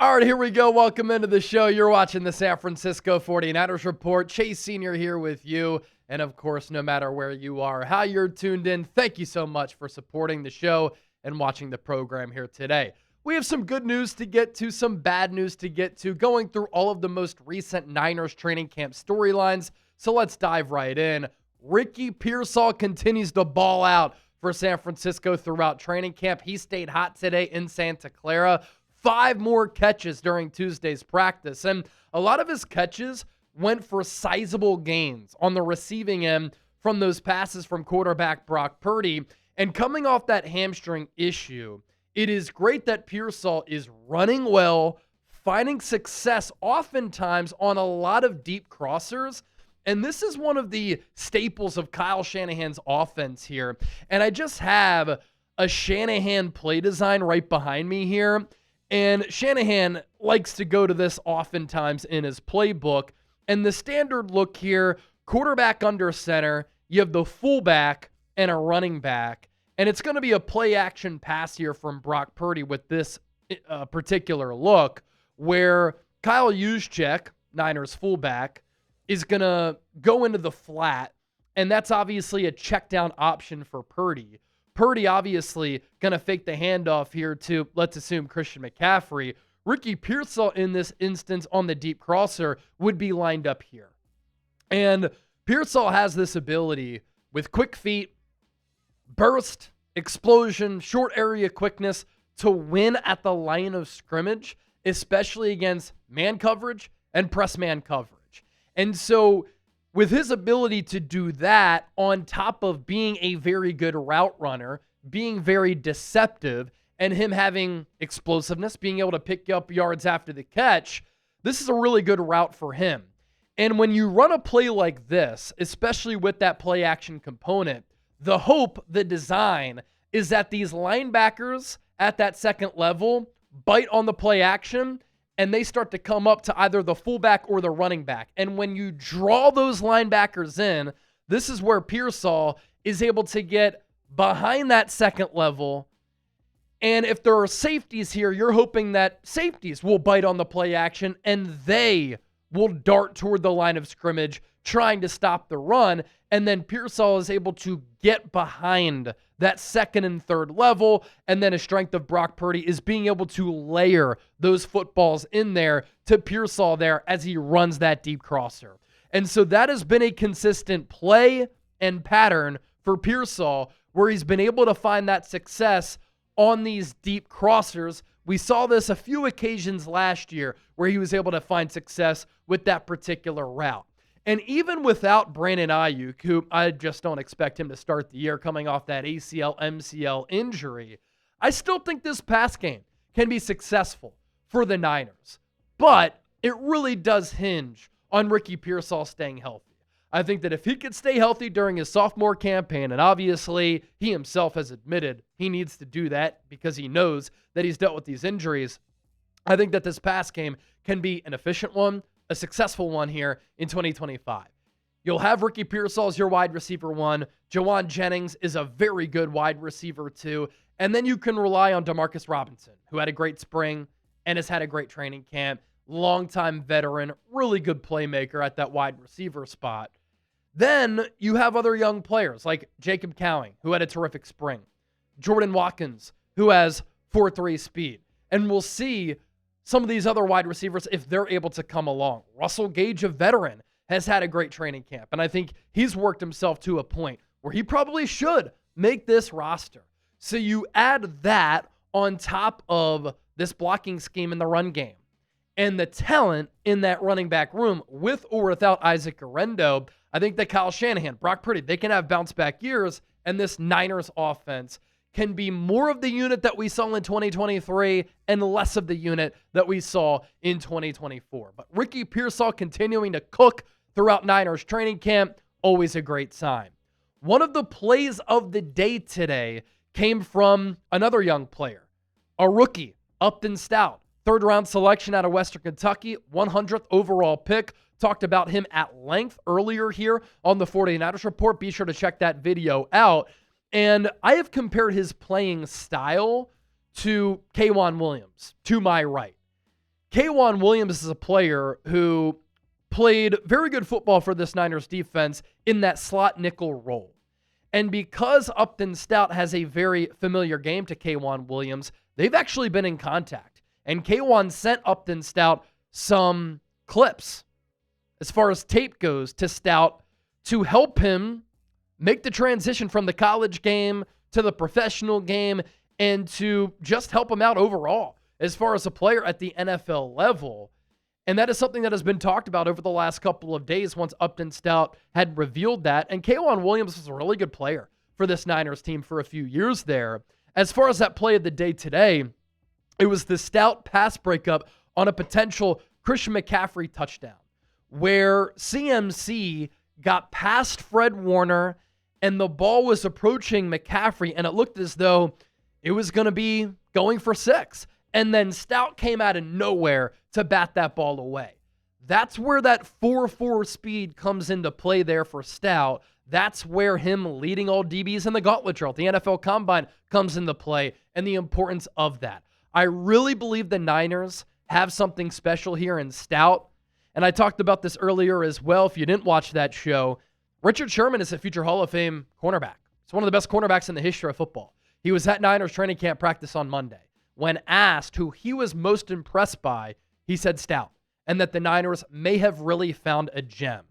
All right, here we go. Welcome into the show. You're watching the San Francisco 49ers Report. Chase Sr. here with you. And of course, no matter where you are, how you're tuned in, thank you so much for supporting the show and watching the program here today. We have some good news to get to, some bad news to get to, going through all of the most recent Niners training camp storylines. So let's dive right in. Ricky Pearsall continues to ball out for San Francisco throughout training camp. He stayed hot today in Santa Clara. 5 more catches during Tuesday's practice. And a lot of his catches went for sizable gains on the receiving end from those passes from quarterback Brock Purdy. And coming off that hamstring issue, it is great that Pearsall is running well, finding success oftentimes on a lot of deep crossers. And this is one of the staples of Kyle Shanahan's offense here. And I just have a Shanahan play design right behind me here. And Shanahan likes to go to this oftentimes in his playbook. And the standard look here, quarterback under center, you have the fullback and a running back. And it's going to be a play action pass here from Brock Purdy with this particular look, where Kyle Juszczyk, Niners fullback, is going to go into the flat. And that's obviously a check down option for Purdy. Purdy obviously going to fake the handoff here to, let's assume, Christian McCaffrey. Ricky Pearsall in this instance on the deep crosser would be lined up here. And Pearsall has this ability with quick feet, burst, explosion, short area quickness to win at the line of scrimmage, especially against man coverage and press man coverage. And so with his ability to do that on top of being a very good route runner, being very deceptive, and him having explosiveness, being able to pick up yards after the catch, this is a really good route for him. And when you run a play like this, especially with that play action component, the hope, the design, is that these linebackers at that second level bite on the play action and they start to come up to either the fullback or the running back. And when you draw those linebackers in, this is where Pearsall is able to get behind that second level. And if there are safeties here, you're hoping that safeties will bite on the play action and they will dart toward the line of scrimmage trying to stop the run. And then Pearsall is able to get behind that second and third level. And then a strength of Brock Purdy is being able to layer those footballs in there to Pearsall there as he runs that deep crosser. And so that has been a consistent play and pattern for Pearsall, where he's been able to find that success on these deep crossers. We saw this a few occasions last year where he was able to find success with that particular route. And even without Brandon Ayuk, who I just don't expect him to start the year coming off that ACL, MCL injury, I still think this pass game can be successful for the Niners. But it really does hinge on Ricky Pearsall staying healthy. I think that if he could stay healthy during his sophomore campaign, and obviously he himself has admitted he needs to do that because he knows that he's dealt with these injuries, I think that this pass game can be an efficient one, a successful one here in 2025. You'll have Ricky Pearsall as your wide receiver 1. Jawan Jennings is a very good wide receiver 2. And then you can rely on Demarcus Robinson, who had a great spring and has had a great training camp. Longtime veteran, really good playmaker at that wide receiver spot. Then you have other young players like Jacob Cowing, who had a terrific spring. Jordan Watkins, who has 4.3 speed. And we'll see some of these other wide receivers if they're able to come along. Russell Gage, a veteran, has had a great training camp. And I think he's worked himself to a point where he probably should make this roster. So you add that on top of this blocking scheme in the run game and the talent in that running back room with or without Isaac Guerendo. I think that Kyle Shanahan, Brock Purdy, they can have bounce back years, and this Niners offense can be more of the unit that we saw in 2023 and less of the unit that we saw in 2024. But Ricky Pearsall continuing to cook throughout Niners training camp, always a great sign. One of the plays of the day today came from another young player, a rookie, Upton Stout, third-round selection out of Western Kentucky, 100th overall pick. Talked about him at length earlier here on the 49ers Report. Be sure to check that video out. And I have compared his playing style to K'Wan Williams, to my right. K'Waun Williams is a player who played very good football for this Niners defense in that slot nickel role. And because Upton Stout has a very familiar game to K'Waun Williams, they've actually been in contact. And K'Waun sent Upton Stout some clips, as far as tape goes, to Stout to help him make the transition from the college game to the professional game and to just help him out overall as far as a player at the NFL level. And that is something that has been talked about over the last couple of days once Upton Stout had revealed that. And K'Waun Williams was a really good player for this Niners team for a few years there. As far as that play of the day today, it was the Stout pass breakup on a potential Christian McCaffrey touchdown, where CMC got past Fred Warner and the ball was approaching McCaffrey, and it looked as though it was going to be going for 6. And then Stout came out of nowhere to bat that ball away. That's where that 4.4 speed comes into play there for Stout. That's where him leading all DBs in the gauntlet drill, the NFL Combine, comes into play, and the importance of that. I really believe the Niners have something special here in Stout. And I talked about this earlier as well. If you didn't watch that show, Richard Sherman is a future Hall of Fame cornerback. He's one of the best cornerbacks in the history of football. He was at Niners training camp practice on Monday. When asked who he was most impressed by, he said Stout, and that the Niners may have really found a gem.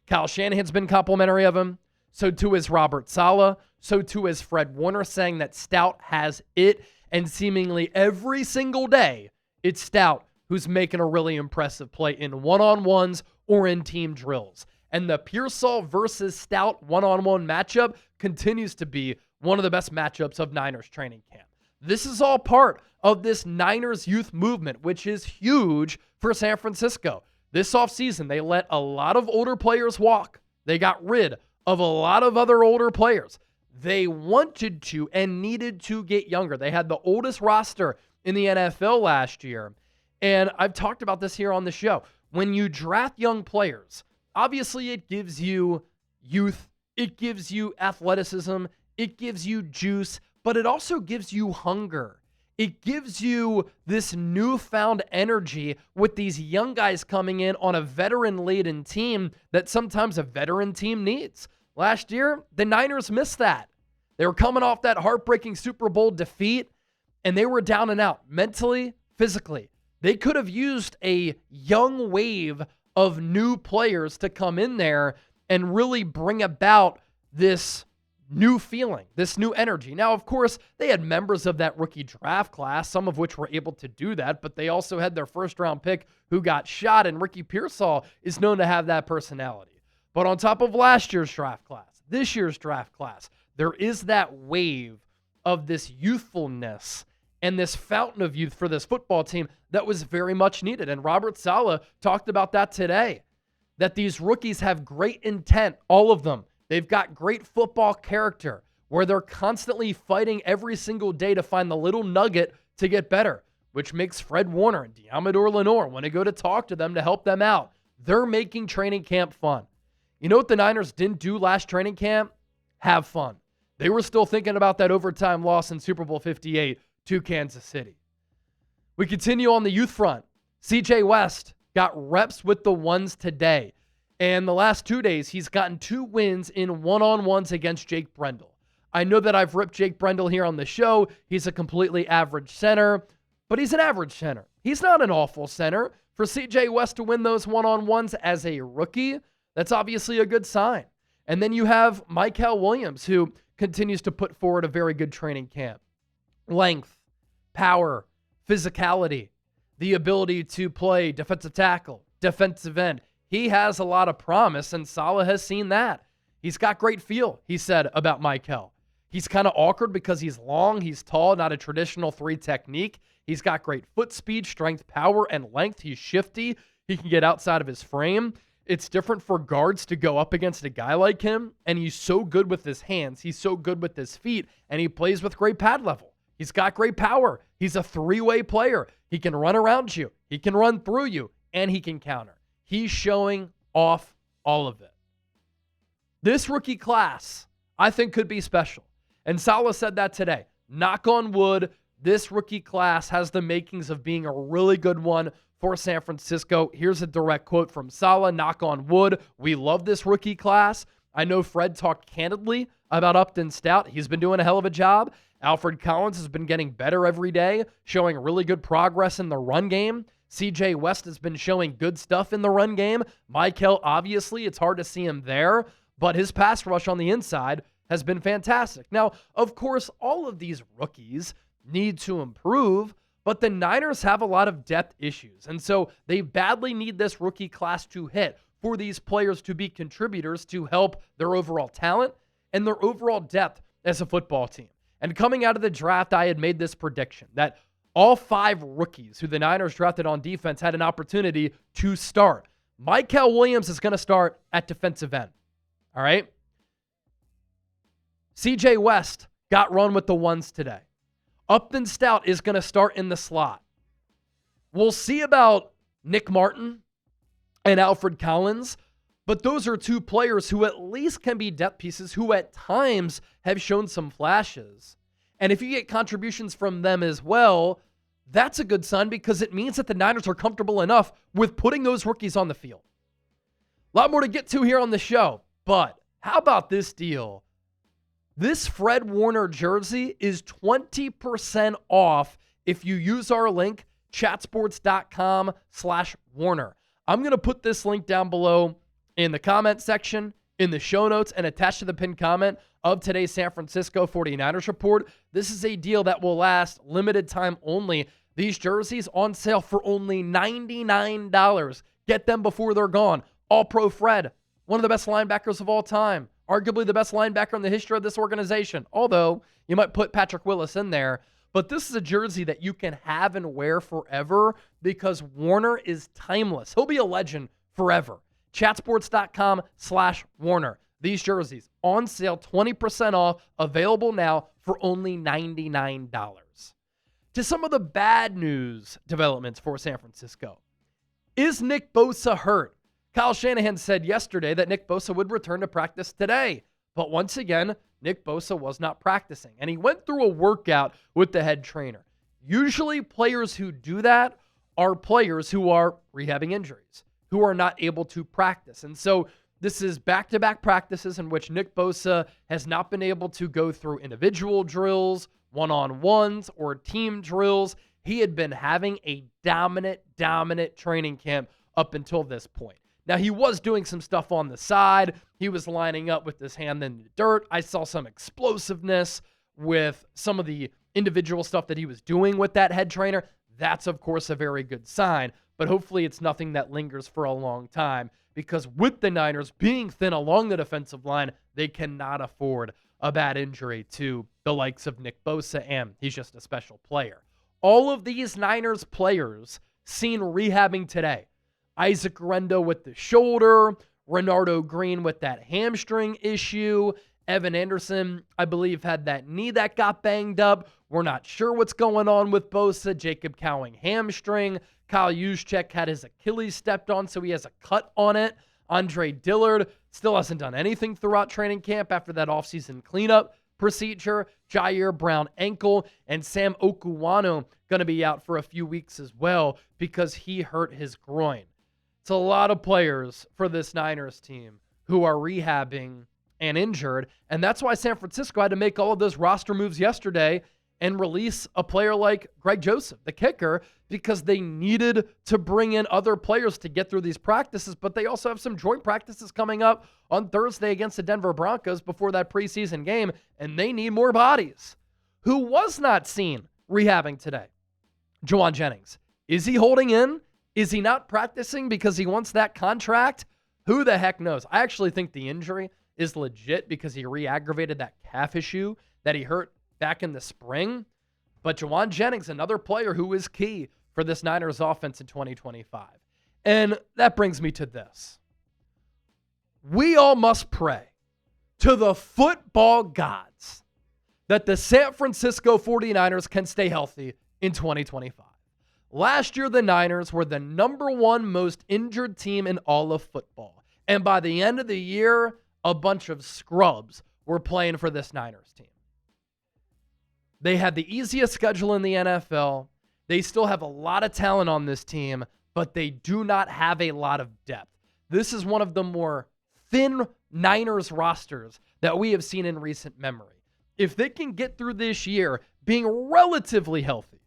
Kyle Shanahan's been complimentary of him. So too is Robert Saleh. So too is Fred Warner, saying that Stout has it. And seemingly every single day, it's Stout who's making a really impressive play in one-on-ones or in team drills. And the Pearsall versus Stout one-on-one matchup continues to be one of the best matchups of Niners training camp. This is all part of this Niners youth movement, which is huge for San Francisco. This offseason, they let a lot of older players walk. They got rid of a lot of other older players. They wanted to and needed to get younger. They had the oldest roster in the NFL last year. And I've talked about this here on the show. When you draft young players, obviously it gives you youth, it gives you athleticism, it gives you juice, but it also gives you hunger. It gives you this newfound energy with these young guys coming in on a veteran-laden team that sometimes a veteran team needs. Last year, the Niners missed that. They were coming off that heartbreaking Super Bowl defeat, and they were down and out mentally, physically. They could have used a young wave of new players to come in there and really bring about this new feeling, this new energy. Now, of course, they had members of that rookie draft class, some of which were able to do that, but they also had their first-round pick who got shot, and Ricky Pearsall is known to have that personality. But on top of last year's draft class, this year's draft class, there is that wave of this youthfulness and this fountain of youth for this football team that was very much needed. And Robert Saleh talked about that today, that these rookies have great intent, all of them. They've got great football character where they're constantly fighting every single day to find the little nugget to get better, which makes Fred Warner and Deommodore Lenoir want to go to talk to them to help them out. They're making training camp fun. You know what the Niners didn't do last training camp? Have fun. They were still thinking about that overtime loss in Super Bowl 58 to Kansas City. We continue on the youth front. CJ West got reps with the ones today. And the last 2 days, he's gotten 2 wins in one-on-ones against Jake Brendel. I know that I've ripped Jake Brendel here on the show. He's a completely average center, but he's an average center. He's not an awful center. For CJ West to win those one-on-ones as a rookie, that's obviously a good sign. And then you have Mykel Williams, who continues to put forward a very good training camp. Length, power, physicality, the ability to play defensive tackle, defensive end. He has a lot of promise, and Saleh has seen that. He's got great feel, he said about Mykel. He's kind of awkward because he's long, he's tall, not a traditional 3 technique. He's got great foot speed, strength, power, and length. He's shifty. He can get outside of his frame. It's different for guards to go up against a guy like him, and he's so good with his hands. He's so good with his feet, and he plays with great pad level. He's got great power. He's a 3-way player. He can run around you. He can run through you, and he can counter. He's showing off all of it. This rookie class, I think, could be special. And Saleh said that today. Knock on wood, this rookie class has the makings of being a really good one for San Francisco. Here's a direct quote from Saleh, knock on wood. We love this rookie class. I know Fred talked candidly about Upton Stout. He's been doing a hell of a job. Alfred Collins has been getting better every day, showing really good progress in the run game. CJ West has been showing good stuff in the run game. Mykel, obviously, it's hard to see him there, but his pass rush on the inside has been fantastic. Now, of course, all of these rookies need to improve, but the Niners have a lot of depth issues, and so they badly need this rookie class to hit for these players to be contributors to help their overall talent and their overall depth as a football team. And coming out of the draft, I had made this prediction that all 5 rookies who the Niners drafted on defense had an opportunity to start. Mykel Williams is going to start at defensive end. All right? CJ West got run with the ones today. Upton Stout is going to start in the slot. We'll see about Nick Martin and Alfred Collins, but those are 2 players who at least can be depth pieces who at times have shown some flashes. And if you get contributions from them as well, that's a good sign because it means that the Niners are comfortable enough with putting those rookies on the field. A lot more to get to here on the show, but how about this deal? This Fred Warner jersey is 20% off if you use our link, chatsports.com/Warner. I'm going to put this link down below in the comment section, in the show notes, and attached to the pinned comment of today's San Francisco 49ers report. This is a deal that will last limited time only. These jerseys on sale for only $99. Get them before they're gone. All-Pro Fred, one of the best linebackers of all time. Arguably the best linebacker in the history of this organization. Although, you might put Patrick Willis in there. But this is a jersey that you can have and wear forever because Warner is timeless. He'll be a legend forever. Chatsports.com/Warner. These jerseys on sale, 20% off, available now for only $99. To some of the bad news developments for San Francisco. Is Nick Bosa hurt? Kyle Shanahan said yesterday that Nick Bosa would return to practice today. But once again, Nick Bosa was not practicing. And he went through a workout with the head trainer. Usually players who do that are players who are rehabbing injuries, who are not able to practice. And so this is back-to-back practices in which Nick Bosa has not been able to go through individual drills, one-on-ones, or team drills. He had been having a dominant training camp up until this point. Now, he was doing some stuff on the side. He was lining up with his hand in the dirt. I saw some explosiveness with some of the individual stuff that he was doing with that head trainer. That's, of course, a very good sign. But hopefully it's nothing that lingers for a long time because with the Niners being thin along the defensive line, they cannot afford a bad injury to the likes of Nick Bosa, and he's just a special player. All of these Niners players seen rehabbing today. Isaac Rendo with the shoulder, Renardo Green with that hamstring issue, Evan Anderson, I believe, had that knee that got banged up. We're not sure what's going on with Bosa. Jacob Cowing hamstring. Kyle Juszczyk had his Achilles stepped on, so he has a cut on it. Andre Dillard still hasn't done anything throughout training camp after that offseason cleanup procedure. Jair Brown ankle, and Sam Okuwano going to be out for a few weeks as well because he hurt his groin. It's a lot of players for this Niners team who are rehabbing and injured, and that's why San Francisco had to make all of those roster moves yesterday and release a player like Greg Joseph, the kicker, because they needed to bring in other players to get through these practices, but they also have some joint practices coming up on Thursday against the Denver Broncos before that preseason game, and they need more bodies. Who was not seen rehabbing today? Juwan Jennings. Is he holding in? Is he not practicing because he wants that contract? Who the heck knows? I actually think the injury is legit because he re-aggravated that calf issue that he hurt back in the spring. But Juwan Jennings, another player who is key for this Niners offense in 2025. And that brings me to this. We all must pray to the football gods that the San Francisco 49ers can stay healthy in 2025. Last year, the Niners were the #1 most injured team in all of football. And by the end of the year, a bunch of scrubs were playing for this Niners team. They had the easiest schedule in the NFL. They still have a lot of talent on this team, but they do not have a lot of depth. This is one of the more thin Niners rosters that we have seen in recent memory. If they can get through this year being relatively healthy,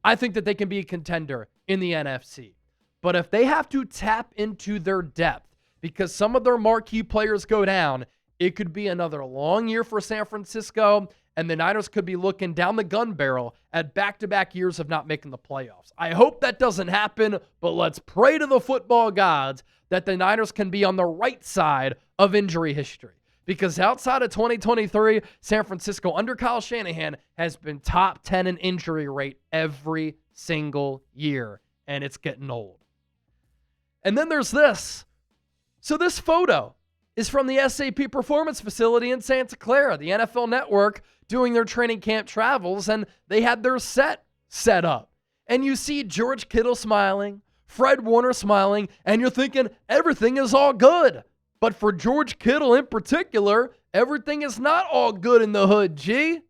I think that they can be a contender in the NFC. But if they have to tap into their depth because some of their marquee players go down, it could be another long year for San Francisco, and the Niners could be looking down the gun barrel at back-to-back years of not making the playoffs. I hope that doesn't happen, but let's pray to the football gods that the Niners can be on the right side of injury history. Because outside of 2023, San Francisco under Kyle Shanahan has been top 10 in injury rate every single year, and it's getting old. And then there's this. So this photo is from the SAP Performance Facility in Santa Clara, the NFL Network doing their training camp travels, and they had their set up. And you see George Kittle smiling, Fred Warner smiling, and you're thinking everything is all good. But for George Kittle in particular, everything is not all good in the hood, G.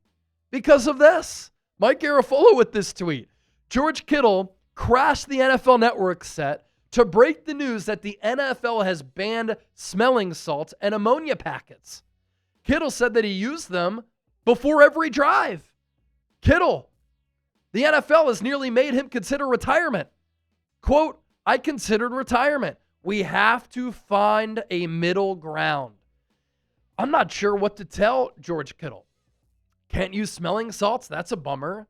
Because of this. Mike Garafolo with this tweet. George Kittle crashed the NFL Network set to break the news that the NFL has banned smelling salts and ammonia packets. Kittle said that he used them before every drive. Kittle, the NFL has nearly made him consider retirement. Quote, I considered retirement. We have to find a middle ground. I'm not sure what to tell George Kittle. Can't use smelling salts? That's a bummer.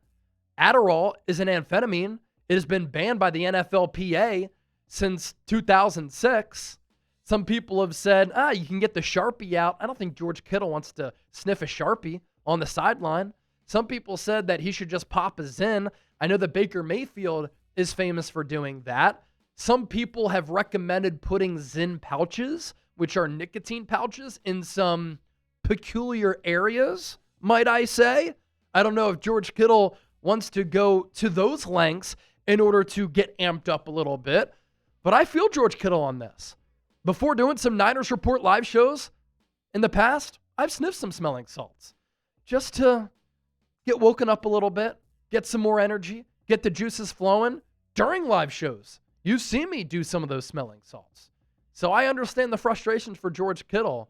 Adderall is an amphetamine. It has been banned by the NFLPA since 2006. Some people have said, you can get the Sharpie out. I don't think George Kittle wants to sniff a Sharpie on the sideline. Some people said that he should just pop a Zyn. I know that Baker Mayfield is famous for doing that. Some people have recommended putting Zyn pouches, which are nicotine pouches, in some peculiar areas, might I say. I don't know if George Kittle wants to go to those lengths in order to get amped up a little bit, but I feel George Kittle on this. Before doing some Niners Report live shows in the past, I've sniffed some smelling salts just to get woken up a little bit, get some more energy, get the juices flowing during live shows. You see me do some of those smelling salts. So I understand the frustrations for George Kittle,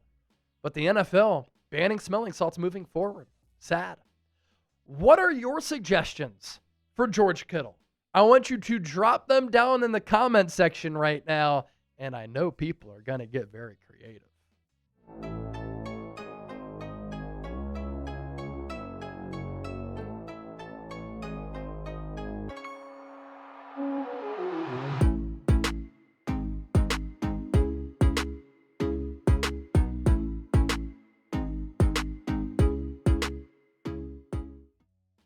but the NFL banning smelling salts moving forward. Sad. What are your suggestions for George Kittle? I want you to drop them down in the comment section right now, and I know people are going to get very creative.